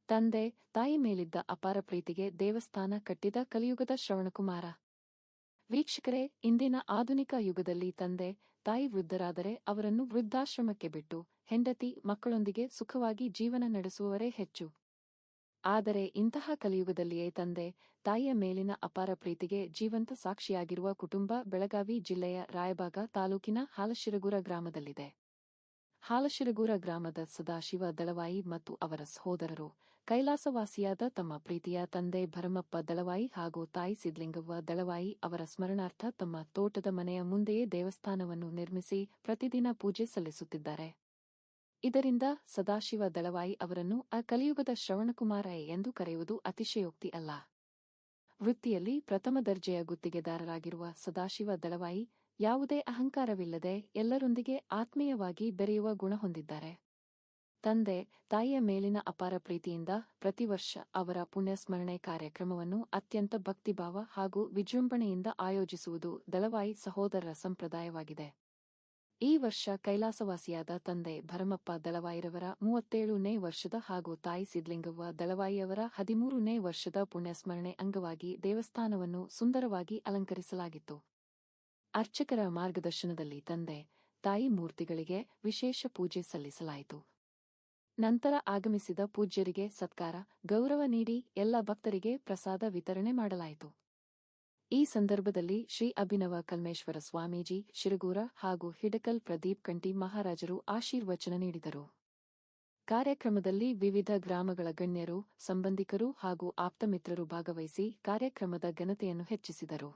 ತಂದೆ ತಾಯಿ ಮೇಲಿದ್ದ ಅಪಾರ ಪ್ರೀತಿಗೆ ದೇವಸ್ಥಾನ ಕಟ್ಟಿದ ಕಲಿಯುಗದ ಶ್ರವಣಕುಮಾರ. ವೀಕ್ಷಕರೇ, ಇಂದಿನ ಆಧುನಿಕ ಯುಗದಲ್ಲಿ ತಂದೆ ತಾಯಿ ವೃದ್ಧರಾದರೆ ಅವರನ್ನು ವೃದ್ಧಾಶ್ರಮಕ್ಕೆ ಬಿಟ್ಟು ಹೆಂಡತಿ ಮಕ್ಕಳೊಂದಿಗೆ ಸುಖವಾಗಿ ಜೀವನ ನಡೆಸುವವರೇ ಹೆಚ್ಚು. ಆದರೆ ಇಂತಹ ಕಲಿಯುಗದಲ್ಲಿಯೇ ತಂದೆ ತಾಯಿಯ ಮೇಲಿನ ಅಪಾರ ಪ್ರೀತಿಗೆ ಜೀವಂತ ಸಾಕ್ಷಿಯಾಗಿರುವ ಕುಟುಂಬ ಬೆಳಗಾವಿ ಜಿಲ್ಲೆಯ ರಾಯಬಾಗ ತಾಲೂಕಿನ ಹಾಲಶಿರಗೂರ ಗ್ರಾಮದಲ್ಲಿದೆ. ಹಾಲಶಿರಗೂರ ಗ್ರಾಮದ ಸದಾಶಿವ ದಳವಾಯಿ ಮತ್ತು ಅವರ ಸಹೋದರರು ಕೈಲಾಸವಾಸಿಯಾದ ತಮ್ಮ ಪ್ರೀತಿಯ ತಂದೆ ಭರಮಪ್ಪ ದಳವಾಯಿ ಹಾಗೂ ತಾಯಿ ಸಿದ್ಲಿಂಗವ್ವ ದಳವಾಯಿ ಅವರ ಸ್ಮರಣಾರ್ಥ ತಮ್ಮ ತೋಟದ ಮನೆಯ ಮುಂದೆಯೇ ದೇವಸ್ಥಾನವನ್ನು ನಿರ್ಮಿಸಿ ಪ್ರತಿದಿನ ಪೂಜೆ ಸಲ್ಲಿಸುತ್ತಿದ್ದಾರೆ. ಇದರಿಂದ ಸದಾಶಿವ ದಳವಾಯಿ ಅವರನ್ನು ಆ ಕಲಿಯುಗದ ಶ್ರವಣಕುಮಾರ ಎಂದು ಕರೆಯುವುದು ಅತಿಶಯೋಕ್ತಿ ಅಲ್ಲ. ವೃತ್ತಿಯಲ್ಲಿ ಪ್ರಥಮ ದರ್ಜೆಯ ಗುತ್ತಿಗೆದಾರರಾಗಿರುವ ಸದಾಶಿವ ದಳವಾಯಿ ಯಾವುದೇ ಅಹಂಕಾರವಿಲ್ಲದೆ ಎಲ್ಲರೊಂದಿಗೆ ಆತ್ಮೀಯವಾಗಿ ಬೆರೆಯುವ ಗುಣ ಹೊಂದಿದ್ದಾರೆ. ತಂದೆ ತಾಯಿಯ ಮೇಲಿನ ಅಪಾರ ಪ್ರೀತಿಯಿಂದ ಪ್ರತಿ ವರ್ಷ ಅವರ ಪುಣ್ಯಸ್ಮರಣೆ ಕಾರ್ಯಕ್ರಮವನ್ನು ಅತ್ಯಂತ ಭಕ್ತಿಭಾವ ಹಾಗೂ ವಿಜೃಂಭಣೆಯಿಂದ ಆಯೋಜಿಸುವುದು ದಳವಾಯಿ ಸಹೋದರರ ಸಂಪ್ರದಾಯವಾಗಿದೆ. ಈ ವರ್ಷ ಕೈಲಾಸವಾಸಿಯಾದ ತಂದೆ ಭರಮಪ್ಪ ದಳವಾಯಿರವರ 37ನೇ ವರ್ಷದ ಹಾಗೂ ತಾಯಿ ಸಿದ್ಲಿಂಗವ್ವ ದಳವಾಯಿಯವರ 13ನೇ ವರ್ಷದ ಪುಣ್ಯಸ್ಮರಣೆ ಅಂಗವಾಗಿ ದೇವಸ್ಥಾನವನ್ನು ಸುಂದರವಾಗಿ ಅಲಂಕರಿಸಲಾಗಿತ್ತು. ಅರ್ಚಕರ ಮಾರ್ಗದರ್ಶನದಲ್ಲಿ ತಂದೆ ತಾಯಿ ಮೂರ್ತಿಗಳಿಗೆ ವಿಶೇಷ ಪೂಜೆ ಸಲ್ಲಿಸಲಾಯಿತು. ನಂತರ ಆಗಮಿಸಿದ ಪೂಜ್ಯರಿಗೆ ಸತ್ಕಾರ ಗೌರವ ನೀಡಿ ಎಲ್ಲ ಭಕ್ತರಿಗೆ ಪ್ರಸಾದ ವಿತರಣೆ ಮಾಡಲಾಯಿತು. ಈ ಸಂದರ್ಭದಲ್ಲಿ ಶ್ರೀ ಅಭಿನವ ಕಲ್ಮೇಶ್ವರ ಸ್ವಾಮೀಜಿ ಶಿರಗೂರ ಹಾಗೂ ಹಿಡಕಲ್ ಪ್ರದೀಪ್ ಕಂಠಿ ಮಹಾರಾಜರು ಆಶೀರ್ವಚನ ನೀಡಿದರು. ಕಾರ್ಯಕ್ರಮದಲ್ಲಿ ವಿವಿಧ ಗ್ರಾಮಗಳ ಗಣ್ಯರು, ಸಂಬಂಧಿಕರು ಹಾಗೂ ಆಪ್ತಮಿತ್ರರು ಭಾಗವಹಿಸಿ ಕಾರ್ಯಕ್ರಮದ ಘನತೆಯನ್ನು ಹೆಚ್ಚಿಸಿದರು.